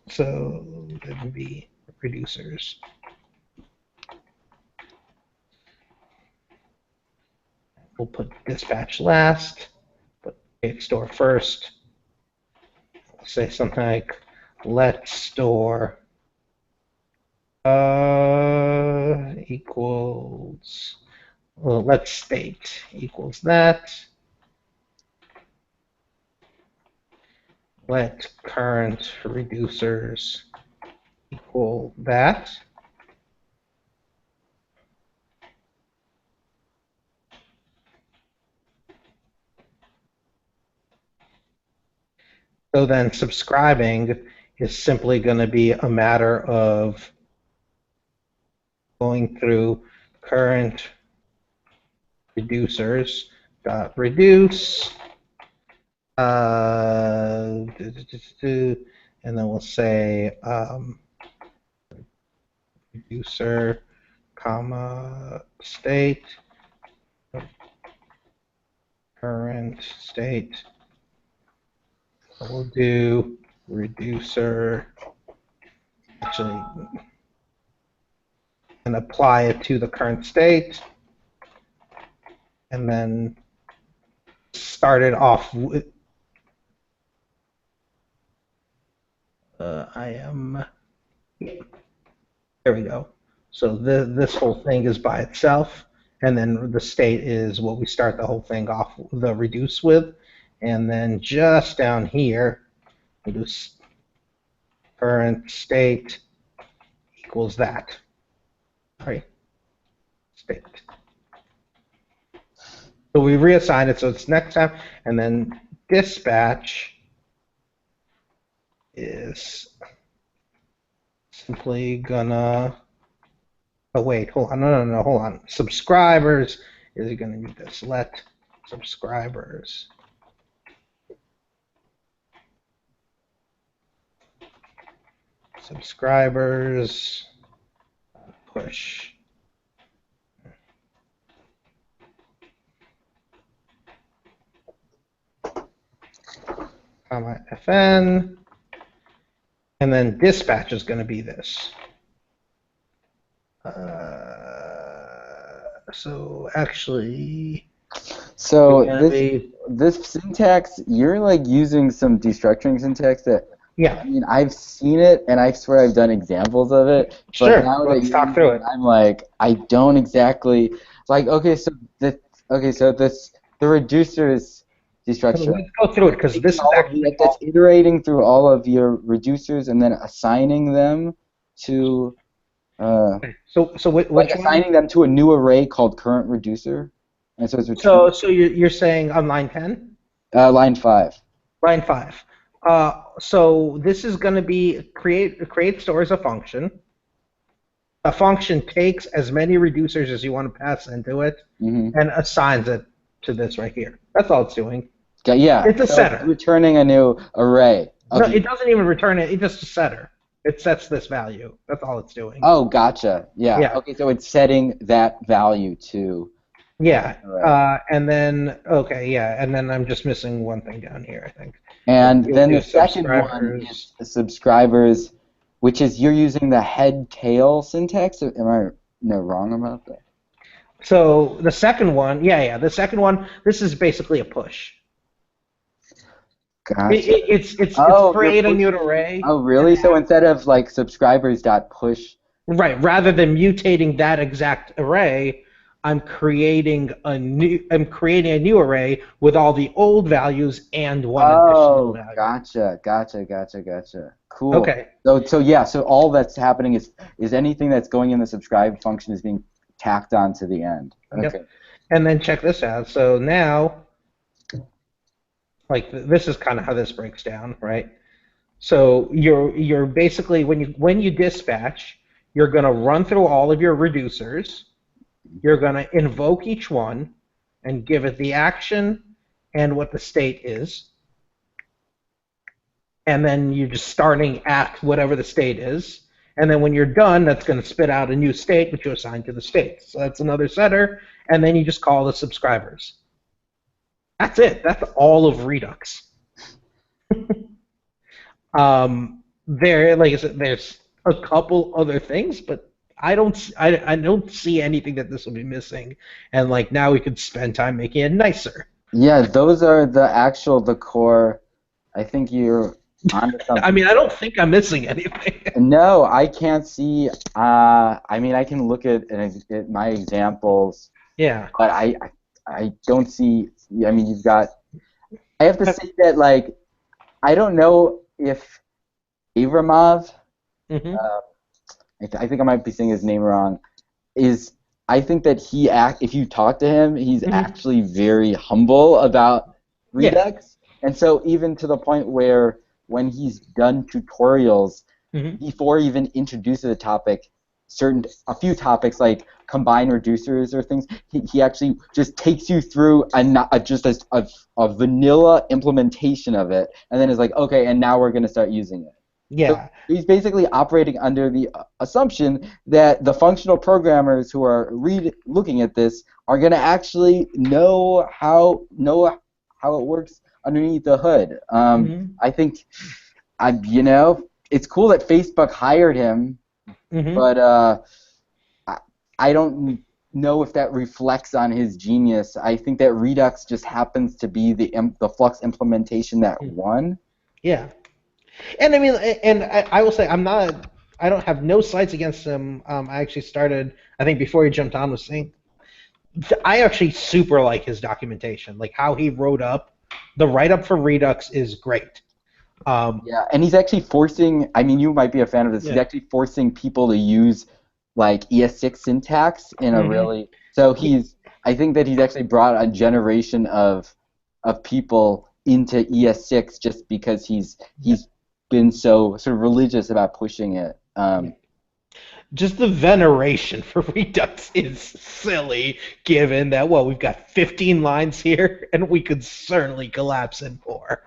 so that would be reducers. We'll put dispatch last, put create store first. We'll say something like let store equals let state equals that. Let current reducers equal that. So then subscribing is simply going to be a matter of going through current reducers dot reduce and then we'll say reducer comma state current state. We'll do reducer actually and apply it to the current state. and then started off with. There we go. So this whole thing is by itself, and then the state is what we start the whole thing off the reduce with, and then just down here, we do current state equals that. Right. State. So we reassign it so it's next time, and then dispatch is simply gonna. Oh wait, hold on, no, hold on. Subscribers is gonna be this. Let subscribers push. Comma FN, and then dispatch is going to be this. So actually, so this syntax, you're like using some destructuring syntax that. Yeah. I mean, I've seen it, and I swear I've done examples of it. Sure. But now Let's talk through it. I'm like, I don't exactly like. Okay, so the reducers destruction. Let's go through it because this is actually that's iterating through all of your reducers and then assigning them to. So which like assigning them to a new array called current reducer, and so it's so you're saying on line 10? Line 5. Line 5. So this is going to be create stores a function. A function takes as many reducers as you want to pass into it and assigns it to this right here. That's all it's doing. Yeah. It's a setter. It's returning a new array. No, it doesn't even return it. It's just a setter. It sets this value. That's all it's doing. Oh, gotcha. Yeah. Okay, so it's setting that value to. Yeah. And then and then I'm just missing one thing down here, I think. And then the second one is the subscribers, which is you're using the head-tail syntax. Am I wrong about that? So the second one, the second one, this is basically a push. Gotcha. It's create a new array. Oh, really? So instead of like subscribers.push. Right. Rather than mutating that exact array, I'm creating a new array with all the old values and one additional value. Gotcha. Cool. Okay. So all that's happening is anything that's going in the subscribe function is being tacked on to the end. Okay. Yep. And then check this out. So now, like this is kind of how this breaks down, right? So you're basically when you dispatch, you're going to run through all of your reducers. You're going to invoke each one and give it the action and what the state is. And then you're just starting at whatever the state is. And then when you're done, that's going to spit out a new state, which you assign to the state. So that's another setter. And then you just call the subscribers. That's it. That's all of Redux. Like I said, there's a couple other things, but I don't see anything that this will be missing, and like now we could spend time making it nicer. Yeah, those are the core. I think you're onto something. I mean, I don't think I'm missing anything. No, I can't see. I mean, I can look at my examples. Yeah. But I don't see. I mean, you've got. I have to say that like, I don't know if Avramov. I think I might be saying his name wrong. I think that if you talk to him, he's actually very humble about Redux, and so even to the point where when he's done tutorials, before he even introduces a topic, a few topics like combine reducers or things, he actually just takes you through a vanilla implementation of it, and then is like, okay, and now we're gonna start using it. Yeah. So he's basically operating under the assumption that the functional programmers who are looking at this are going to actually know how it works underneath the hood. I think, it's cool that Facebook hired him, but I don't know if that reflects on his genius. I think that Redux just happens to be the Flux implementation that won. Yeah, and I mean, and I will say I don't have no sights against him. I actually started, I think before he jumped on, was saying I actually super like his documentation, like how he wrote up. The write-up for Redux is great. Yeah, and he's actually forcing, I mean, you might be a fan of this, he's actually forcing people to use like ES6 syntax in a really, so I think that he's actually brought a generation of people into ES6 just because he's been so sort of religious about pushing it. Just the veneration for Redux is silly, given that, well, we've got 15 lines here, and we could certainly collapse in more.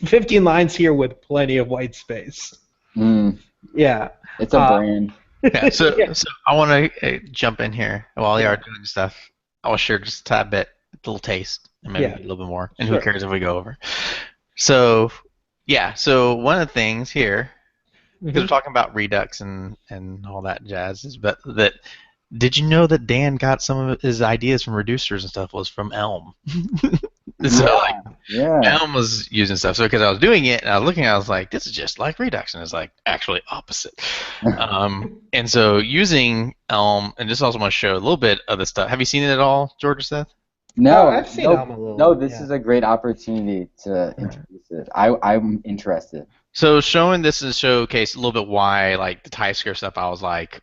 15 lines here with plenty of white space. Yeah. It's a brand. Yeah, so I want to jump in here while you are doing stuff. I'll share just a tad bit, a little taste, and maybe a little bit more. And who cares if we go over? So, so one of the things here, because we're talking about Redux and all that jazz, is that did you know that Dan got some of his ideas from reducers and stuff was from Elm? So Elm was using stuff. So because I was doing it and I was looking, I was like, this is just like Redux, and it's like actually opposite. And so using Elm, and just also want to show a little bit of the stuff. Have you seen it at all, George or Seth? No, I've seen Elm a little. No, this is a great opportunity to introduce it. I'm interested. So showing this is showcase a little bit why, like the TypeScript stuff, I was like,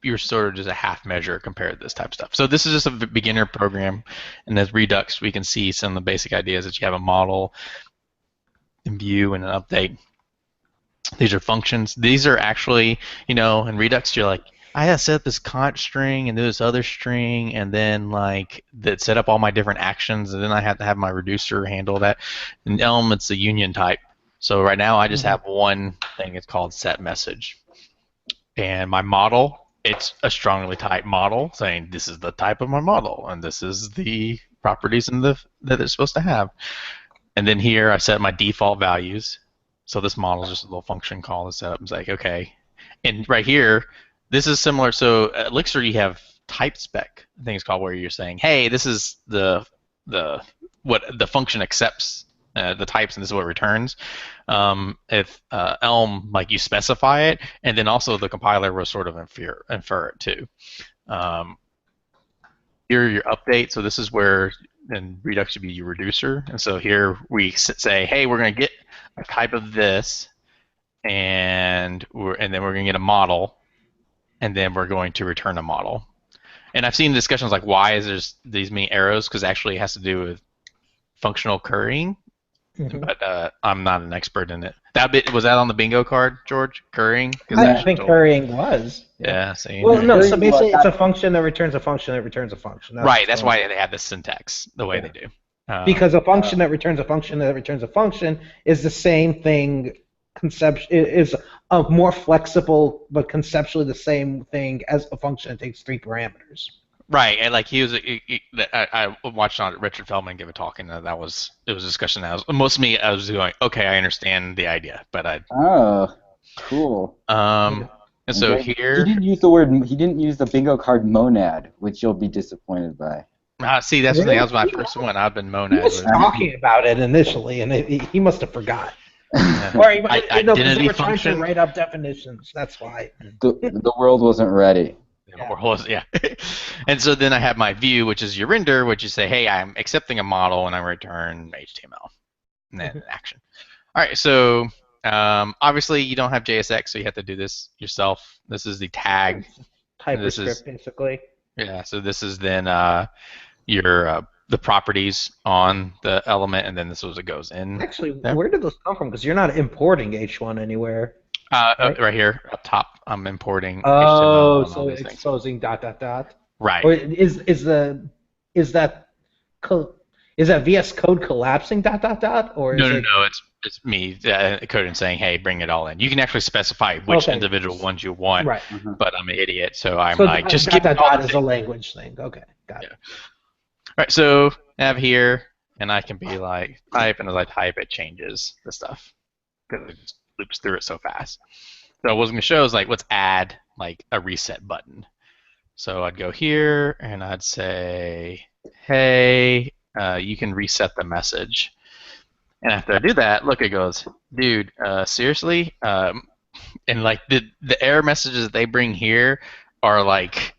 you're sort of just a half measure compared to this type of stuff. So this is just a beginner program, and as Redux, we can see some of the basic ideas that you have a model, and view, and an update. These are functions. These are actually, in Redux, you're like, I have set up this const string and this other string, and then like that set up all my different actions, and then I have to have my reducer handle that. In Elm, it's a union type. So right now I just have one thing. It's called set message, and my model, it's a strongly typed model saying this is the type of my model, and this is the properties that it's supposed to have. And then here I set my default values. So this model is just a little function call to set up. It's like, okay. And right here, this is similar. So at Elixir, you have type spec. I think it's called, where you're saying, hey, this is what the function accepts the types, and this is what it returns. If Elm, like, you specify it, and then also the compiler will sort of infer it too. Here your update. So this is where then Redux should be your reducer, and so here we say, hey, we're going to get a type of this, and then we're going to get a model, and then we're going to return a model. And I've seen discussions like, why is there these many arrows? Because actually it has to do with functional currying. But I'm not an expert in it. Was that on the bingo card, George? Currying? I think currying was. Yeah. See. Well, no. So basically, it's a function that returns a function that returns a function. Right. That's why they have the syntax the way they do. Because a function that returns a function that returns a function is the same thing. Is a more flexible, but conceptually the same thing as a function that takes 3 parameters. Right, and like I watched on Richard Feldman give a talk, and it was a discussion. I was going, okay, I understand the idea, but Oh, cool. And so here he didn't use the bingo card monad, which you'll be disappointed by. See, that's the thing. That was my first one. I've been monad. He was talking about it initially, and he must have forgot. Or identity they were trying to write up definitions. That's why. The world wasn't ready. Yeah. And so then I have my view, which is your render, which you say, hey, I'm accepting a model, and I return HTML, and then action. All right, so obviously you don't have JSX, so you have to do this yourself. This is the tag. TypeScript, basically. Yeah, so this is then the properties on the element, and then this was it goes in. Actually, where did those come from? Because you're not importing H1 anywhere. Right here up top, I'm importing. Oh, so exposing ... Right. Or is that VS Code collapsing ... or no, it's me coding saying, hey, bring it all in. You can actually specify which individual ones you want. Right. But I'm an idiot, so I'm just give it all is a language thing. Okay, got it. All right, so I have here, and I can be like type, and as I type, it changes the stuff because it just loops through it so fast. So what I was going to show is like, let's add like a reset button. So I'd go here and I'd say, hey, you can reset the message. And after I do that, look, it goes, dude, seriously? And like the error messages that they bring here are like,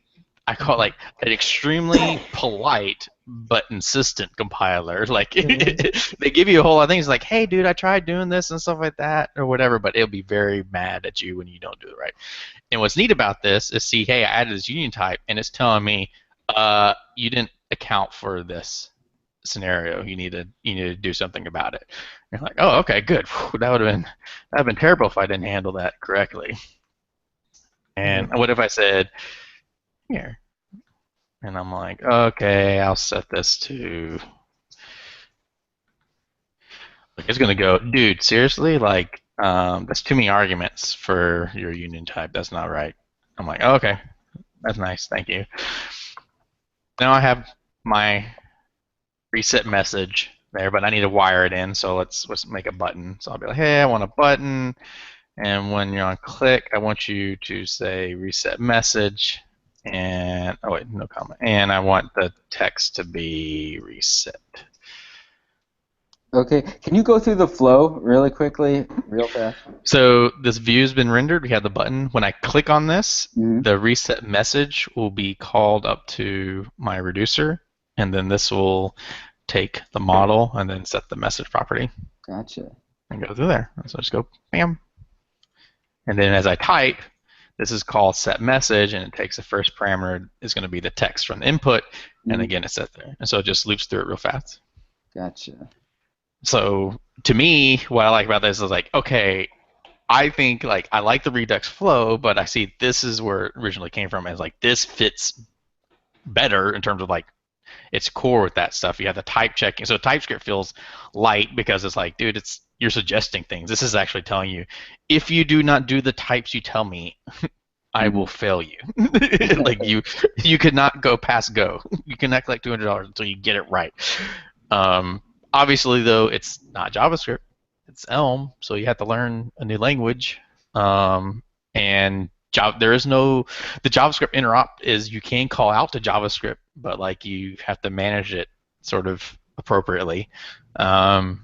I call it like an extremely polite but insistent compiler. Like they give you a whole lot of things like, hey, dude, I tried doing this and stuff like that or whatever, but it'll be very mad at you when you don't do it right. And what's neat about this is, see, hey, I added this union type, and it's telling me you didn't account for this scenario. You need to do something about it. And you're like, oh, okay, good. Whew, that would have been terrible if I didn't handle that correctly. And what if I said here, and I'm like, okay, I'll set this to. Like, it's gonna go, dude. Seriously, like, that's too many arguments for your union type. That's not right. I'm like, oh, okay, that's nice, thank you. Now I have my reset message there, but I need to wire it in, so let's make a button. So I'll be like, hey, I want a button, and when you're on click, I want you to say reset message, and oh wait, no comment, and I want the text to be reset. Okay, can you go through the flow really quickly, real fast? So this view's been rendered. We have the button. When I click on this, the reset message will be called up to my reducer, and then this will take the model and then set the message property. Gotcha. And go through there. So just go bam. And then as I type, this is called set message, and it takes the first parameter is going to be the text from the input, and again it's set there. And so it just loops through it real fast. Gotcha. So to me, what I like about this is like, okay, I think like I like the Redux flow, but I see this is where it originally came from, as like this fits better in terms of like its core with that stuff. You have the type checking. So TypeScript feels light because it's like, dude, you're suggesting things. This is actually telling you, if you do not do the types you tell me, I will fail you. Like you could not go past go. You cannot collect $200 until you get it right. Obviously, though, it's not JavaScript. It's Elm, so you have to learn a new language. And there is no, the JavaScript interrupt is you can call out to JavaScript, but like you have to manage it sort of appropriately. And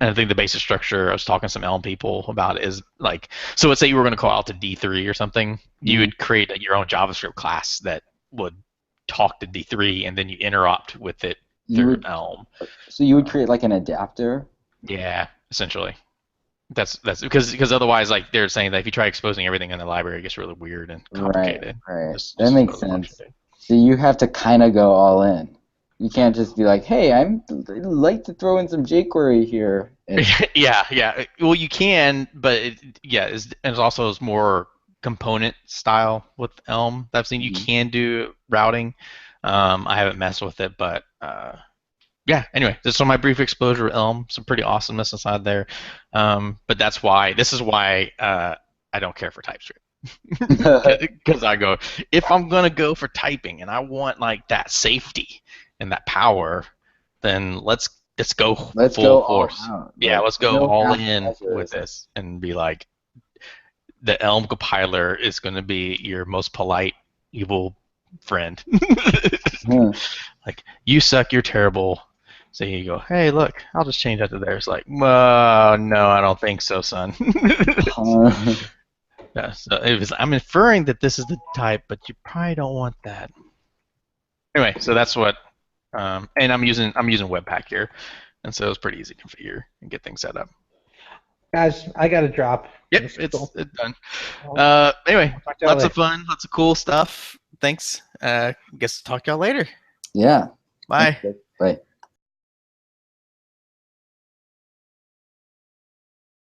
I think the basic structure, I was talking to some Elm people about it, is like, so let's say you were going to call out to D3 or something, you would create your own JavaScript class that would talk to D3, and then you interrupt with it through Elm. So you would create like an adapter? Yeah, essentially. That's because otherwise, like they're saying that if you try exposing everything in the library, it gets really weird and complicated. Right. That makes sense. So you have to kind of go all in. You can't just be like, hey, I'd like to throw in some jQuery here. Yeah. Well, you can, but it's also more component style with Elm that I've seen. You can do routing. I haven't messed with it, but yeah. Anyway, this is my brief exposure to Elm. Some pretty awesomeness inside there. But this is why I don't care for TypeScript. Because I go, if I'm gonna go for typing and I want like that safety and that power, then let's go full force. Yeah, let's go all in with this and be like, the Elm compiler is going to be your most polite, evil friend. Like, you suck, you're terrible. So you go, hey, look, I'll just change that to there. It's like, no, I don't think so, son. Yeah, so I'm inferring that this is the type, but you probably don't want that. Anyway, so that's what, and I'm using Webpack here, and so it's pretty easy to configure and get things set up. Guys, I got to drop. Yep, it's done. Anyway, lots of fun, lots of cool stuff. Thanks. Guess talk to y'all later. Yeah. Bye. Bye.